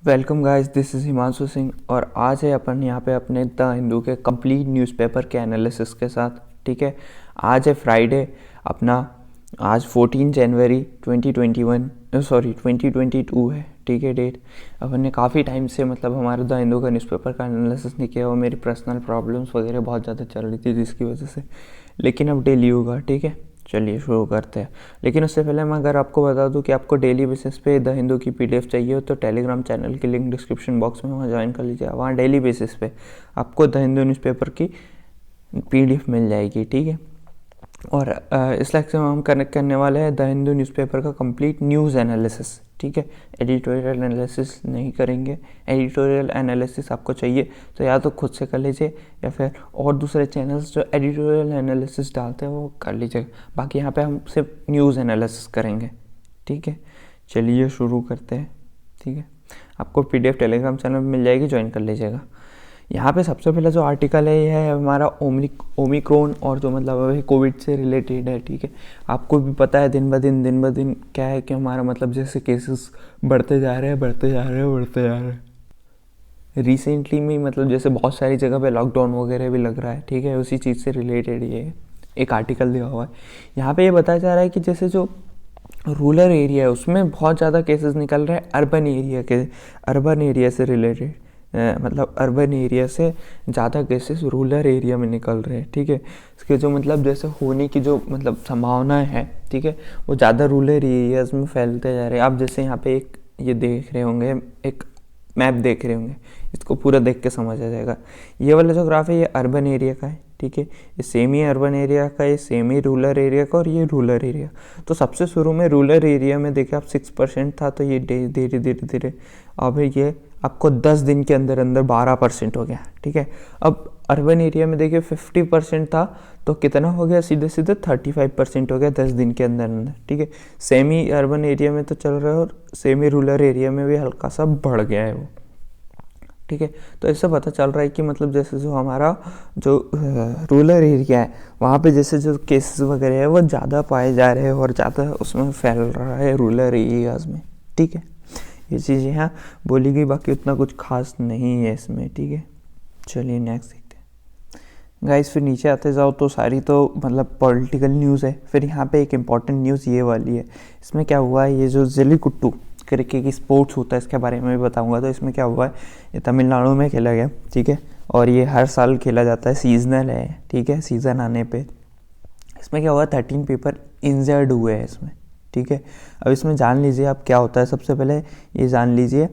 Welcome guys, this is Himanshu Singh और आज है अपन यहाँ पे अपने द हिंदू के कंप्लीट न्यूज़पेपर के एनालिसिस के साथ। ठीक है, आज है फ्राइडे अपना। आज 14 जनवरी 2022 है। ठीक है, डेट। अपन ने काफ़ी टाइम से मतलब हमारे द हिंदू का न्यूज़पेपर का एनालिसिस नहीं किया, और मेरी पर्सनल प्रॉब्लम्स वगैरह बहुत ज़्यादा चल रही थी जिसकी वजह से, लेकिन अब डेली होगा। ठीक है, चलिए शुरू करते हैं। लेकिन उससे पहले मैं अगर आपको बता दूं कि आपको डेली बेसिस पे द हिंदू की पीडीएफ चाहिए हो तो टेलीग्राम चैनल की लिंक डिस्क्रिप्शन बॉक्स में वहाँ ज्वाइन कर लीजिए। वहाँ डेली बेसिस पे आपको द हिंदू न्यूज़पेपर की पीडीएफ मिल जाएगी। ठीक है, और इस लेक्चर में हम कनेक्ट करने वाले हैं द हिंदू न्यूज़पेपर का कंप्लीट न्यूज़ एनालिसिस। ठीक है, एडिटोरियल एनालिसिस नहीं करेंगे। एडिटोरियल एनालिसिस आपको चाहिए तो या तो खुद से कर लीजिए, या फिर और दूसरे चैनल्स जो एडिटोरियल एनालिसिस डालते हैं वो कर लीजिएगा। बाकी यहाँ पे हम सिर्फ न्यूज़ एनालिसिस करेंगे। ठीक है, चलिए शुरू करते हैं। ठीक है, आपको पीडीएफ टेलीग्राम चैनल में मिल जाएगी, ज्वाइन कर लीजिएगा। यहाँ पे सबसे पहला जो आर्टिकल है ये है हमारा ओमिक्रॉन, और जो मतलब अभी कोविड से रिलेटेड है। ठीक है, आपको भी पता है दिन ब दिन क्या है कि हमारा मतलब जैसे केसेस बढ़ते जा रहे हैं। रिसेंटली में मतलब जैसे बहुत सारी जगह पे लॉकडाउन वगैरह भी लग रहा है। ठीक है, उसी चीज़ से रिलेटेड ये एक आर्टिकल दिया हुआ है। यहाँ पे ये बताया जा रहा है कि जैसे जो रूरल एरिया है उसमें बहुत ज़्यादा केसेस निकल रहे हैं अर्बन एरिया से रिलेटेड। मतलब अर्बन एरिया से ज़्यादा केसेस रूरल एरिया में निकल रहे हैं। ठीक है, इसके जो मतलब जैसे होने की जो मतलब संभावनाएं है, ठीक है, वो ज़्यादा रूरल एरियाज़ में फैलते जा रहे हैं। आप जैसे यहाँ पे एक ये देख रहे होंगे, एक मैप देख रहे होंगे, इसको पूरा देख के समझ आ जाएगा। ये वाला जो ग्राफ है ये अर्बन एरिया का है। ठीक है, ये सेम ही अर्बन एरिया का, ये सेम ही रूरल एरिया का, और ये रूरल एरिया। तो सबसे शुरू में रूरल एरिया में देखिए आप 6% था, तो ये धीरे धीरे अब ये आपको 10 दिन के अंदर अंदर 12% हो गया। ठीक है, अब अर्बन एरिया में देखिए 50% था, तो कितना हो गया, सीधे 35% हो गया 10 दिन के अंदर अंदर। ठीक है, सेमी अर्बन एरिया में तो चल रहा है, और सेमी रूरल एरिया में भी हल्का सा बढ़ गया है वो। ठीक है, तो इससे पता चल रहा है कि मतलब जैसे जो हमारा जो रूरल एरिया है वहाँ पे जैसे जो केसेस वगैरह है वो ज़्यादा पाए जा रहे हैं, और ज़्यादा उसमें फैल रहा है रूरल एरियाज़ में। ठीक है, ये चीज़ यहाँ बोली गई, बाकी उतना कुछ खास नहीं है इसमें। ठीक है, चलिए नेक्स्ट देखते हैं गाइस। फिर नीचे आते जाओ तो सारी तो मतलब पॉलिटिकल न्यूज़ है। फिर यहाँ पे एक इम्पॉर्टेंट न्यूज़ ये वाली है। इसमें क्या हुआ है, ये जो जल्लीकट्टू करके की स्पोर्ट्स होता है इसके बारे में भी बताऊंगा। तो इसमें क्या हुआ है, ये तमिलनाडु में खेला गया। ठीक है, और ये हर साल खेला जाता है, सीजनल है। ठीक है, सीज़न आने पे इसमें क्या हुआ, 13 पीपल इंजर्ड हुए हैं इसमें। ठीक है, अब इसमें जान लीजिए आप क्या होता है। सबसे पहले ये जान लीजिए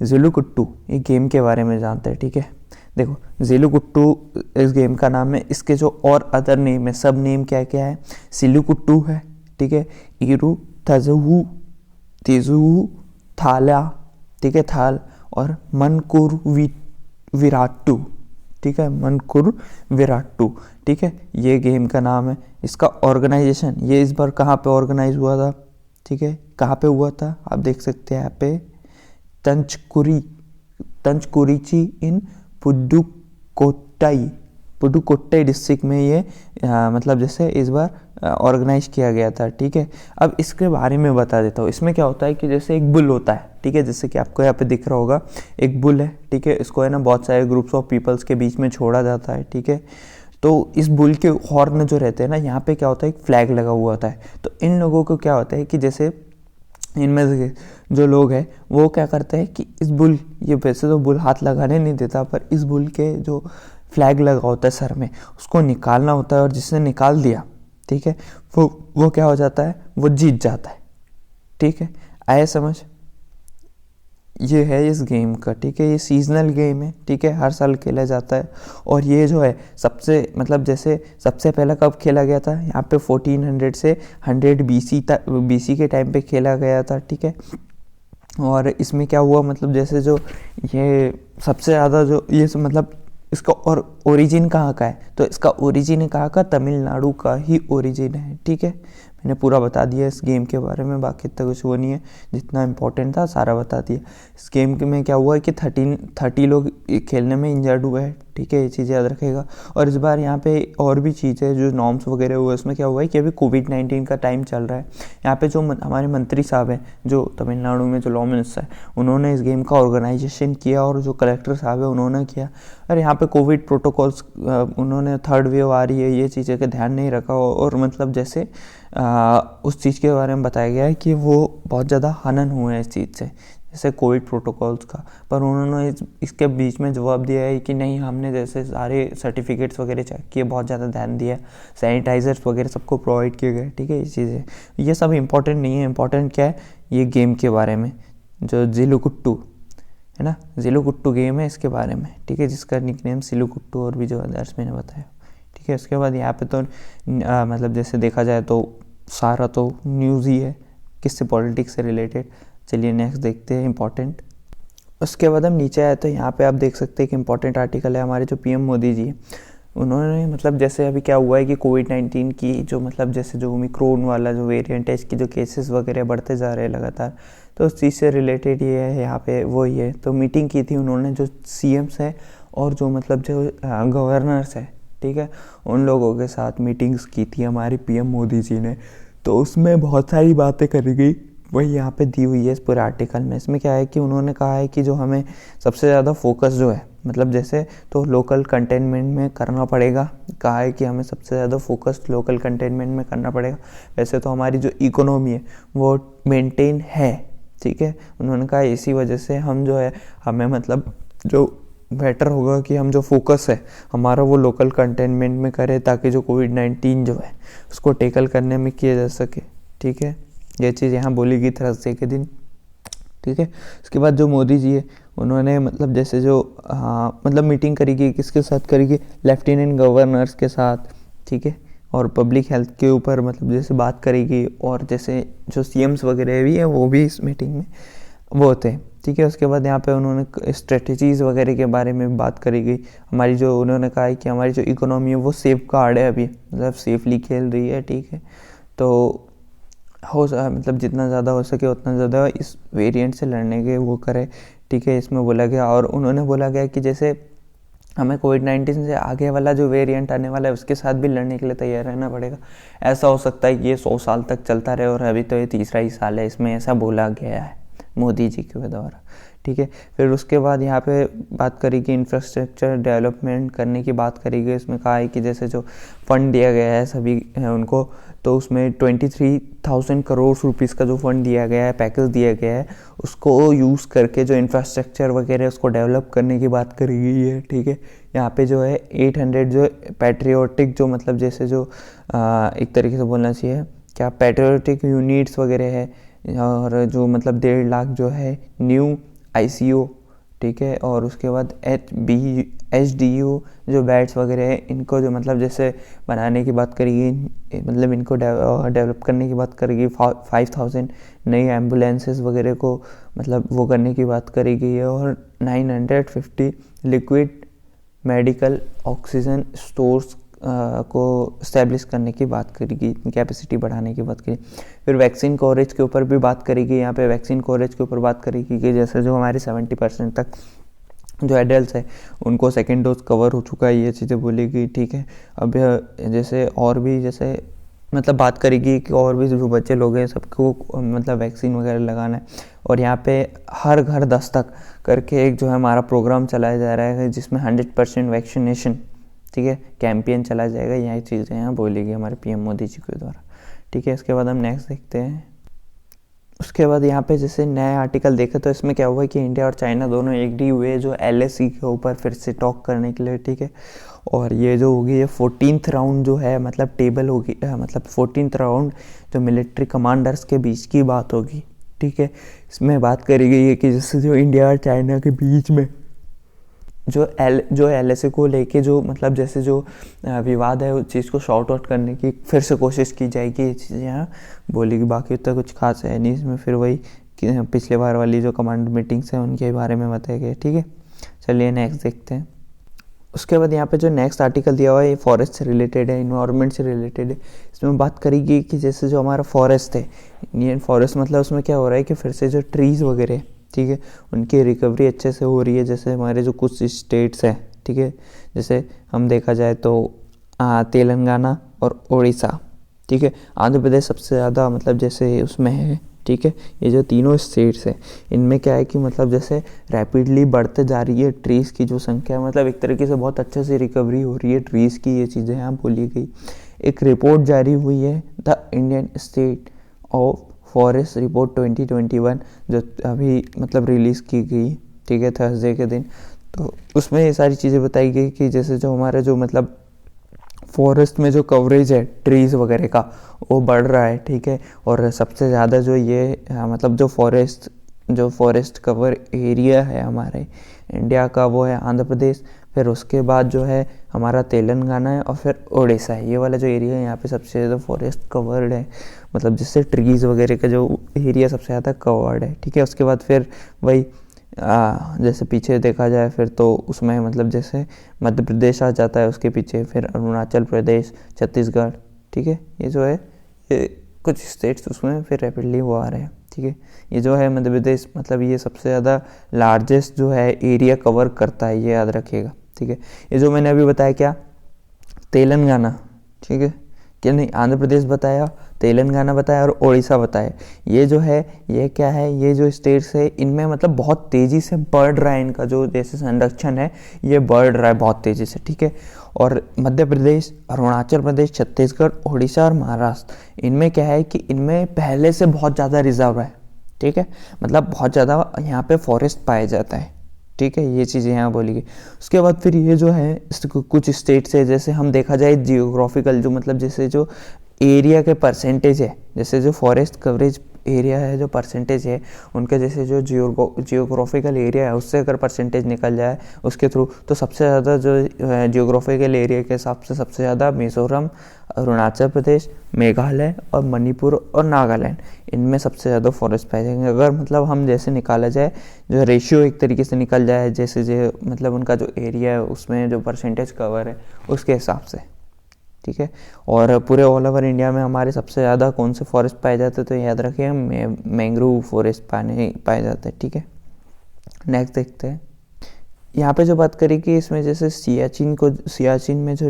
ज़िलुकुट्टू, ये गेम के बारे में जानते हैं। ठीक है, देखो ज़िलुकुट्टू इस गेम का नाम है। इसके जो और अदर नेम है, सब नेम क्या क्या है, सिलुकुट्टू है। ठीक है, इरू थजहू तेजू थाला, ठीक है, थाल, और मनकुर विराटू। ठीक है, मनकुर विराटू। ठीक है, ये गेम का नाम है। इसका ऑर्गेनाइजेशन ये इस बार कहाँ पे ऑर्गेनाइज हुआ था, ठीक है, कहाँ पे हुआ था आप देख सकते हैं यहाँ पे, तंचकुरिची इन पुडुकोट्टाई डिस्ट्रिक्ट में ये मतलब जैसे इस बार ऑर्गेनाइज किया गया था। ठीक है, अब इसके बारे में बता देता हूँ। इसमें क्या होता है कि जैसे एक बुल होता है। ठीक है, जैसे कि आपको यहाँ पे दिख रहा होगा एक बुल है। ठीक है, इसको है ना बहुत सारे ग्रुप्स ऑफ पीपल्स के बीच में छोड़ा जाता है। ठीक है, तो इस बुल के हॉर्न जो रहते हैं ना, यहाँ पे क्या होता है, एक फ्लैग लगा हुआ होता है। तो इन लोगों को क्या होता है कि जैसे इनमें से जो लोग हैं वो क्या करते हैं कि इस बुल, ये वैसे तो बुल हाथ लगाने नहीं देता, पर इस बुल के जो फ्लैग लगा होता है सर में, उसको निकालना होता है, और जिसने निकाल दिया, ठीक है, वो क्या हो जाता है, वो जीत जाता है। ठीक है, आया समझ, ये है इस गेम का। ठीक है, ये सीजनल गेम है। ठीक है, हर साल खेला जाता है, और ये जो है सबसे मतलब जैसे सबसे पहला कब खेला गया था, यहाँ पे 1400 से 100 BC के टाइम पे खेला गया था। ठीक है, और इसमें क्या हुआ, मतलब जैसे जो ये सबसे ज़्यादा जो ये मतलब इसका और ओरिजिन कहाँ का है, तो इसका ओरिजिन कहाँ का, तमिलनाडु का ही ओरिजिन है। ठीक है, मैंने पूरा बता दिया इस गेम के बारे में, बाकी इतना कुछ वो नहीं है, जितना इम्पोर्टेंट था सारा बता दिया। इस गेम में क्या हुआ है कि 30 लोग खेलने में इंजर्ड हुए हैं। ठीक है, ये चीज़ याद रखेगा। और इस बार यहाँ पे और भी चीज़ें जो नॉर्म्स वगैरह हुए उसमें क्या हुआ है कि अभी कोविड-19 का टाइम चल रहा है। यहाँ पे जो हमारे मंत्री साहब हैं, जो तमिलनाडु में जो लॉ मिनिस्टर है, उन्होंने इस गेम का ऑर्गेनाइजेशन किया, और जो कलेक्टर साहब है उन्होंने किया। और यहाँ पे कोविड प्रोटोकॉल्स उन्होंने थर्ड वेव आ रही है ये चीज़ें का ध्यान नहीं रखा, और मतलब जैसे उस चीज़ के बारे में बताया गया है कि वो बहुत ज़्यादा हनन हुए हैं इस चीज़ से, जैसे कोविड प्रोटोकॉल्स का। पर उन्होंने इसके बीच में जवाब दिया है कि नहीं, हमने जैसे सारे सर्टिफिकेट्स वगैरह चेक किए, बहुत ज़्यादा ध्यान दिया, सैनिटाइजर्स वगैरह सबको प्रोवाइड किए गए, ठीक है। ये चीज़ें ये सब इंपॉर्टेंट नहीं है, इंपॉर्टेंट क्या है ये गेम के बारे में, जो जिलुकुट्टू है ना, जिलुकुट्टू गेम है इसके बारे में, ठीक है, जिसका निकनेम सिलुकुट्टू और भी जो अदर्स मैंने बताया, ठीक है। उसके बाद यहाँ पे तो मतलब जैसे देखा जाए तो सारा तो न्यूज़ ही है, किससे, पॉलिटिक्स से रिलेटेड। चलिए नेक्स्ट देखते हैं इंपॉर्टेंट। उसके बाद हम नीचे आए तो यहाँ पे आप देख सकते हैं कि इंपॉर्टेंट आर्टिकल है हमारे जो पीएम मोदी जी हैं, उन्होंने मतलब जैसे अभी क्या हुआ है कि कोविड-19 की जो मतलब जैसे जो ओमिक्रॉन वाला जो वेरिएंट है, इसकी जो केसेस वगैरह बढ़ते जा रहे हैं लगातार, तो उस चीज़ से रिलेटेड ये है यहाँ पे वो ही है। तो मीटिंग की थी उन्होंने जो सीएम्स है और जो मतलब जो गवर्नर्स है, ठीक है, उन लोगों के साथ मीटिंग्स की थी हमारी पीएम मोदी जी ने। तो उसमें बहुत सारी बातें करी गई, वही यहाँ पे दी हुई है इस पूरे आर्टिकल में। इसमें क्या है कि उन्होंने कहा है कि जो हमें सबसे ज़्यादा फोकस जो है मतलब जैसे तो लोकल कंटेनमेंट में करना पड़ेगा, कहा है कि हमें सबसे ज़्यादा फोकस लोकल कंटेनमेंट में करना पड़ेगा। वैसे तो हमारी जो इकोनॉमी है वो मेंटेन है, ठीक है। उन्होंने कहा इसी वजह से हम जो है हमें मतलब जो बेटर होगा कि हम जो फोकस है हमारा वो लोकल कंटेनमेंट में करें, ताकि जो कोविड-19 जो है उसको टेकल करने में किया जा सके, ठीक है। ये चीज़ यहाँ बोली गई थर्सडे के दिन, ठीक है। उसके बाद जो मोदी जी है उन्होंने मतलब जैसे जो मतलब मीटिंग करेगी, किसके साथ करेगी, लेफ्टिनेंट गवर्नर्स के साथ, ठीक है, और पब्लिक हेल्थ के ऊपर मतलब जैसे बात करेगी, और जैसे जो सीएम्स वगैरह भी हैं वो भी इस मीटिंग में वो होते हैं, ठीक है। उसके बाद यहाँ पे उन्होंने स्ट्रेटजीज़ वगैरह के बारे में बात करेगी। हमारी जो उन्होंने कहा है कि हमारी जो इकोनॉमी है वो सेफ गार्ड है, अभी मतलब सेफली खेल रही है, ठीक है। तो मतलब जितना ज़्यादा हो सके उतना ज़्यादा इस वेरिएंट से लड़ने के वो करे, ठीक है, इसमें बोला गया। और उन्होंने बोला गया कि जैसे हमें कोविड-19 से आगे वाला जो वेरिएंट आने वाला है उसके साथ भी लड़ने के लिए तैयार रहना पड़ेगा। ऐसा हो सकता है कि ये 100 साल तक चलता रहे, और अभी तो ये तीसरा ही साल है इसमें, ऐसा बोला गया है मोदी जी के द्वारा, ठीक है। फिर उसके बाद यहाँ पे बात करेगी इंफ्रास्ट्रक्चर डेवलपमेंट करने की बात करेगी। इसमें कहा है कि जैसे जो फंड दिया गया है सभी उनको, तो उसमें 23,000 करोड़ रुपीज़ का जो फंड दिया गया है, पैकेज दिया गया है, उसको यूज़ करके जो इंफ्रास्ट्रक्चर वगैरह उसको डेवलप करने की बात करी गई है, ठीक है। यहाँ पे जो है 800 जो पैट्रियोटिक जो मतलब जैसे जो एक तरीके से बोलना चाहिए क्या पैट्रियोटिक यूनिट्स वगैरह है, और जो मतलब 1.5 लाख जो है न्यू ICU, ठीक है। और उसके बाद HDU जो बेड्स वगैरह है इनको जो मतलब जैसे बनाने की बात करेगी, मतलब इनको डेवलप करने की बात करेगी। 5,000 नई एम्बुलेंसेस वगैरह को मतलब वो करने की बात करेगी, और 950 लिक्विड मेडिकल ऑक्सीजन स्टोर्स को इस्टेब्लिश करने की बात करेगी, कैपेसिटी बढ़ाने की बात करेगी। फिर वैक्सीन कवरेज के ऊपर भी बात करेगी। यहाँ पे वैक्सीन कवरेज के ऊपर बात करेगी कि जैसे जो हमारे 70% तक जो एडल्ट है उनको सेकेंड डोज कवर हो चुका है, ये चीज़ें बोलेगी, ठीक है। अब जैसे और भी जैसे मतलब बात करेगी कि और भी जो बच्चे लोग हैं सबको मतलब वैक्सीन वगैरह लगाना है। और यहाँ पे हर घर 10 तक करके एक जो है हमारा प्रोग्राम चलाया जा रहा है, जिसमें 100% वैक्सीनेशन, ठीक है, कैंपेन चला जाएगा। यही चीज़ें यहाँ बोलेगी हमारे पीएम मोदी जी के द्वारा, ठीक है। इसके बाद हम नेक्स्ट देखते हैं। उसके बाद यहाँ पे जैसे नया आर्टिकल देखे तो इसमें क्या हुआ है कि इंडिया और चाइना दोनों एग्री हुए जो LAC के ऊपर फिर से टॉक करने के लिए, ठीक है। और ये जो होगी ये 14th राउंड जो है मतलब टेबल होगी, मतलब 14th राउंड जो मिलिट्री कमांडर्स के बीच की बात होगी, ठीक है। इसमें बात करी गई है कि जैसे जो इंडिया और चाइना के बीच में जो LAC को लेके जो मतलब जैसे जो विवाद है उस चीज़ को शॉर्ट आउट करने की फिर से कोशिश की जाएगी, ये चीज़ें यहाँ बोलेगी। बाकी उतना कुछ खास है नहीं इसमें, फिर वही कि पिछले बार वाली जो कमांड मीटिंग्स हैं उनके बारे में बताया गया, ठीक है। चलिए नेक्स्ट देखते हैं। उसके बाद यहाँ पे जो नेक्स्ट आर्टिकल दिया हुआ है ये फॉरेस्ट से रिलेटेड है, इन्वायरमेंट से रिलेटेड है। इसमें बात करेगी कि जैसे जो हमारा फॉरेस्ट है, इंडियन फॉरेस्ट, मतलब उसमें क्या हो रहा है कि फिर से जो ट्रीज़ वगैरह, ठीक है, उनकी रिकवरी अच्छे से हो रही है। जैसे हमारे जो कुछ स्टेट्स हैं, ठीक है। जैसे हम देखा जाए तो तेलंगाना और उड़ीसा, ठीक है। आंध्र प्रदेश सबसे ज़्यादा मतलब जैसे उसमें है, ठीक है। ये जो तीनों स्टेट्स हैं इनमें क्या है कि मतलब जैसे रैपिडली बढ़ते जा रही है ट्रीज़ की जो संख्या, मतलब एक तरीके से बहुत अच्छे से रिकवरी हो रही है ट्रीज़ की, ये चीज़ें यहाँ बोली गई। एक रिपोर्ट जारी हुई है the Indian state of forest report 2021 जो अभी मतलब रिलीज़ की गई, ठीक है, थर्सडे के दिन। तो उसमें ये सारी चीज़ें बताई गई कि जैसे जो हमारा जो मतलब फॉरेस्ट में जो कवरेज है ट्रीज़ वगैरह का वो बढ़ रहा है, ठीक है। और सबसे ज़्यादा जो ये मतलब जो फॉरेस्ट कवर एरिया है हमारे इंडिया का वो है आंध्र प्रदेश, फिर उसके बाद जो है हमारा तेलंगाना है और फिर उड़ीसा है। ये वाला जो एरिया है यहाँ पे सबसे ज़्यादा फॉरेस्ट कवर्ड है, मतलब जिससे ट्रीज़ वगैरह का जो एरिया सबसे ज़्यादा कवर्ड है, ठीक है। उसके बाद फिर वही जैसे पीछे देखा जाए फिर तो उसमें मतलब जैसे मध्य प्रदेश आ जाता है उसके पीछे, फिर अरुणाचल प्रदेश, छत्तीसगढ़, ठीक है। ये जो है ये कुछ स्टेट्स उसमें फिर रैपिडली वो आ रहे हैं, ठीक है। ये जो है मध्य प्रदेश मतलब ये सबसे ज़्यादा लार्जेस्ट जो है एरिया कवर करता है, ये याद रखिएगा, ठीक है। ये जो मैंने अभी बताया क्या, तेलंगाना, ठीक है, क्या नहीं, आंध्र प्रदेश बताया, तेलंगाना बताया और उड़ीसा बताया। ये जो है ये क्या है, ये जो स्टेट्स है इनमें मतलब बहुत तेज़ी से बढ़ रहा है इनका जो जैसे संरक्षण है, ये बढ़ रहा है बहुत तेज़ी से, ठीक है। और मध्य प्रदेश, अरुणाचल प्रदेश, छत्तीसगढ़, उड़ीसा और महाराष्ट्र, इनमें क्या है कि इनमें पहले से बहुत ज़्यादा रिजर्व है, ठीक है। मतलब बहुत ज़्यादा यहाँ पे फॉरेस्ट पाया जाता है, ठीक है। ये चीज़ें यहाँ बोली गई। उसके बाद फिर ये जो है कुछ स्टेट्स है, जैसे हम देखा जाए जियोग्राफिकल जो मतलब जैसे जो एरिया के परसेंटेज है, जैसे जो फॉरेस्ट कवरेज एरिया है जो परसेंटेज है उनके, जैसे जो जियोग्राफिकल एरिया है उससे अगर परसेंटेज निकल जाए उसके थ्रू, तो सबसे ज़्यादा जो जियोग्राफिकल एरिया के हिसाब से सबसे ज़्यादा मिज़ोरम, अरुणाचल प्रदेश, मेघालय और मणिपुर और नागालैंड, इनमें सबसे ज़्यादा फॉरेस्ट पाए जाएंगे। अगर मतलब हम जैसे निकाला जाए जो रेशियो एक तरीके से निकल जाए, जैसे जो मतलब उनका जो एरिया है उसमें जो परसेंटेज कवर है उसके हिसाब से, ठीक है। और पूरे ऑल ओवर इंडिया में हमारे सबसे ज़्यादा कौन से फॉरेस्ट पाए जाते हैं, तो याद रखिए मैंग्रोव फॉरेस्ट पाए जाते हैं, ठीक है। नेक्स्ट देखते हैं, यहाँ पे जो बात करें कि इसमें जैसे सियाचिन में जो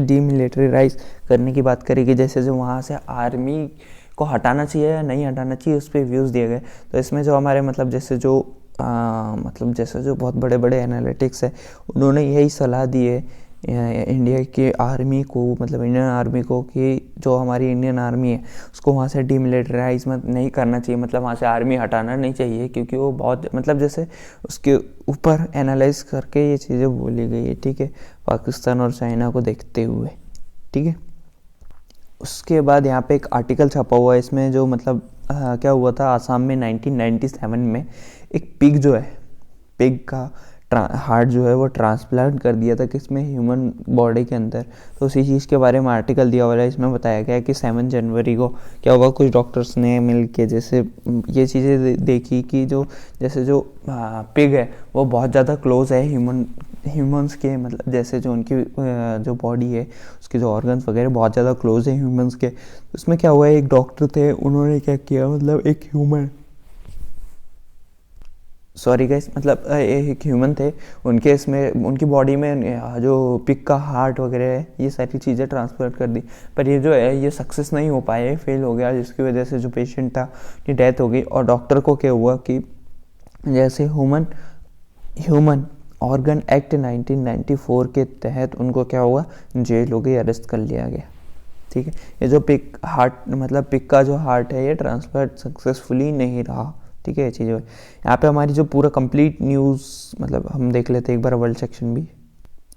डीमिलिटरीराइज करने की बात करेगी, जैसे जो वहाँ से आर्मी को हटाना चाहिए या नहीं हटाना चाहिए उस पर व्यूज़ दिए गए। तो इसमें जो हमारे मतलब जैसे जो मतलब जैसे जो बहुत बड़े बड़े एनालिटिक्स है उन्होंने यही सलाह दी है इंडिया के आर्मी को, मतलब इंडियन आर्मी को, कि जो हमारी इंडियन आर्मी है उसको वहाँ से डीमिलिटराइज नहीं करना चाहिए, मतलब वहाँ से आर्मी हटाना नहीं चाहिए, क्योंकि वो बहुत मतलब जैसे उसके ऊपर एनालाइज करके ये चीज़ें बोली गई है, ठीक है, पाकिस्तान और चाइना को देखते हुए, ठीक है। उसके बाद यहाँ पे एक आर्टिकल छपा हुआ है, इसमें जो मतलब क्या हुआ था आसाम में 1997 में एक पिग जो है, पिग का हार्ट जो है वो ट्रांसप्लांट कर दिया था किसमें, ह्यूमन बॉडी के अंदर। तो उसी चीज़ के बारे में आर्टिकल दिया हुआ है। इसमें बताया गया है कि 7 जनवरी को क्या हुआ, कुछ डॉक्टर्स ने मिल के जैसे ये चीज़ें देखी कि जो जैसे जो पिग है वो बहुत ज़्यादा क्लोज है ह्यूमंस के, मतलब जैसे जो उनकी जो बॉडी है उसके जो ऑर्गन्स वगैरह बहुत ज़्यादा क्लोज है ह्यूमंस के। उसमें क्या हुआ है, एक डॉक्टर थे उन्होंने क्या किया, मतलब एक ह्यूमन थे, उनके इसमें उनकी बॉडी में जो पिग का हार्ट वगैरह है ये सारी चीज़ें ट्रांसफर कर दी, पर ये जो है ये सक्सेस नहीं हो पाए, फेल हो गया, जिसकी वजह से जो पेशेंट था की डेथ हो गई। और डॉक्टर को क्या हुआ कि जैसे ह्यूमन ऑर्गन एक्ट 1994 के तहत उनको क्या हुआ, जेल हो गई, अरेस्ट कर लिया गया, ठीक है। ये जो पिग का जो हार्ट है ये ट्रांसफर सक्सेसफुली नहीं रहा, ठीक है। ये चीज़ यहाँ पे हमारी जो पूरा कंप्लीट न्यूज़ मतलब हम देख लेते हैं एक बार वर्ल्ड सेक्शन भी।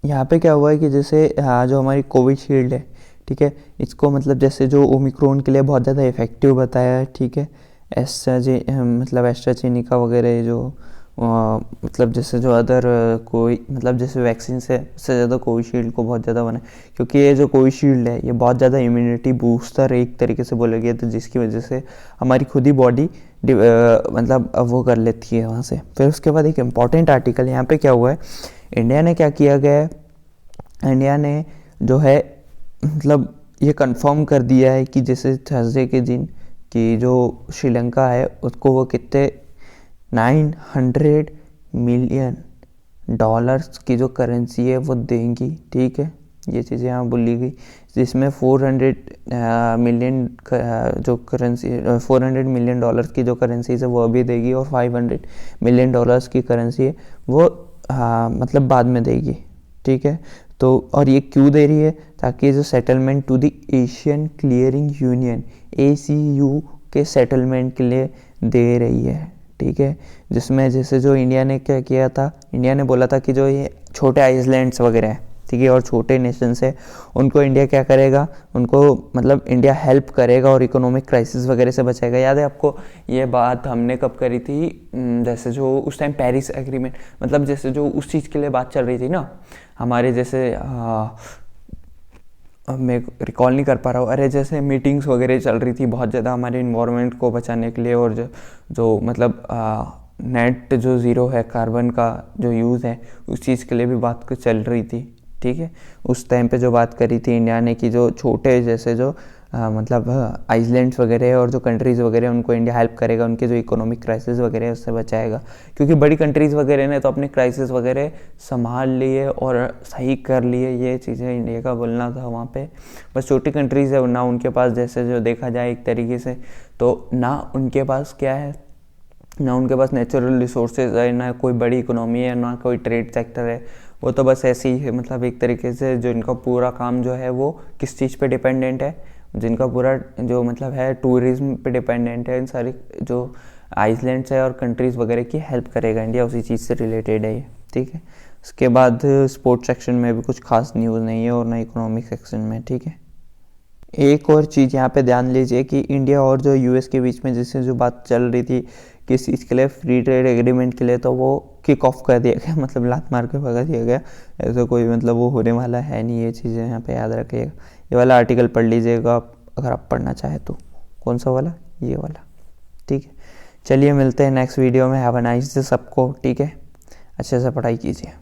यहाँ पे क्या हुआ है कि जैसे जो हमारी कोविशील्ड है, ठीक है, इसको मतलब जैसे जो ओमिक्रॉन के लिए बहुत ज़्यादा इफेक्टिव बताया है, ठीक है। एस्ट्राजेनिका वगैरह जो मतलब जैसे जो अदर कोई मतलब जैसे वैक्सीन से उससे ज़्यादा कोविशील्ड को बहुत ज़्यादा बना, क्योंकि ये जो कोविशील्ड है ये बहुत ज़्यादा इम्यूनिटी बूस्टर एक तरीके से बोला गया, तो जिसकी वजह से हमारी खुद ही बॉडी मतलब वो कर लेती है वहाँ से। फिर उसके बाद एक इम्पॉर्टेंट आर्टिकल यहाँ पे क्या हुआ है, इंडिया ने क्या किया गया है, इंडिया ने जो है मतलब ये कंफर्म कर दिया है कि जैसे थर्सडे के दिन कि जो श्रीलंका है उसको वो कितने 900 मिलियन डॉलर्स की जो करेंसी है वो देंगी, ठीक है। ये चीज़ें यहाँ बोली गई, जिसमें 400 मिलियन जो करेंसी, 400 मिलियन डॉलर्स की जो करेंसी है वो अभी देगी, और 500 मिलियन डॉलर्स की करेंसी है वो मतलब बाद में देगी, ठीक है। तो और ये क्यों दे रही है, ताकि जो settlement to the Asian clearing union ACU के सेटलमेंट के लिए दे रही है, ठीक है। जिसमें जैसे जो इंडिया ने क्या किया था, इंडिया ने बोला था कि जो ये छोटे आइसलैंड्स वगैरह हैं, ठीक है, और छोटे नेशंस है, उनको इंडिया क्या करेगा, उनको मतलब इंडिया हेल्प करेगा और इकोनॉमिक क्राइसिस वगैरह से बचाएगा। याद है आपको ये बात हमने कब करी थी, जैसे जो उस टाइम पेरिस एग्रीमेंट, मतलब जैसे जो उस चीज़ के लिए बात चल रही थी ना हमारे, जैसे मैं रिकॉल नहीं कर पा रहा हूँ, अरे जैसे मीटिंग्स वगैरह चल रही थी बहुत ज़्यादा हमारे इन्वायरमेंट को बचाने के लिए, और जो मतलब नेट जो ज़ीरो है कार्बन का जो यूज़ है उस चीज़ के लिए भी बात चल रही थी, ठीक है। उस टाइम पे जो बात करी थी इंडिया ने कि जो छोटे जैसे जो मतलब आइसलैंड्स वगैरह है और जो कंट्रीज़ वगैरह उनको इंडिया हेल्प करेगा, उनके जो इकोनॉमिक क्राइसिस वगैरह है उससे बचाएगा, क्योंकि बड़ी कंट्रीज़ वगैरह ने तो अपने क्राइसिस वगैरह संभाल लिए और सही कर लिए, ये चीज़ें इंडिया का बोलना था वहाँ पे। बस छोटी कंट्रीज़ है ना, उनके पास जैसे जो देखा जाए एक तरीके से तो ना उनके पास क्या है, ना उनके पास नेचुरल रिसोर्सेज है, ना कोई बड़ी इकोनॉमी है, ना कोई ट्रेड सेक्टर है, वो तो बस ऐसे ही है। मतलब एक तरीके से जो इनका पूरा काम जो है वो किस चीज़ पे डिपेंडेंट है, जिनका पूरा जो मतलब है टूरिज्म पे डिपेंडेंट है। इन सारी जो आइसलैंड्स है और कंट्रीज़ वगैरह की हेल्प करेगा इंडिया, उसी चीज़ से रिलेटेड है ये, ठीक है। उसके बाद स्पोर्ट्स सेक्शन में भी कुछ खास न्यूज़ नहीं है और ना इकोनॉमिक सेक्शन में, ठीक है। एक और चीज़ यहाँ पे ध्यान लीजिए कि इंडिया और जो US के बीच में जिससे जो बात चल रही थी किस चीज़ के लिए, फ्री ट्रेड एग्रीमेंट के लिए, तो वो किक ऑफ कर दिया गया, मतलब लात मार के भगा दिया गया। ऐसा कोई मतलब वो होने वाला है नहीं, ये चीज़ें यहाँ पे याद रखिएगा। ये वाला आर्टिकल पढ़ लीजिएगा आप अगर आप पढ़ना चाहें तो। कौन सा वाला, ये वाला, ठीक है। चलिए मिलते हैं नेक्स्ट वीडियो में। हैव अ नाइस डे सबको, ठीक है। अच्छे से पढ़ाई कीजिए।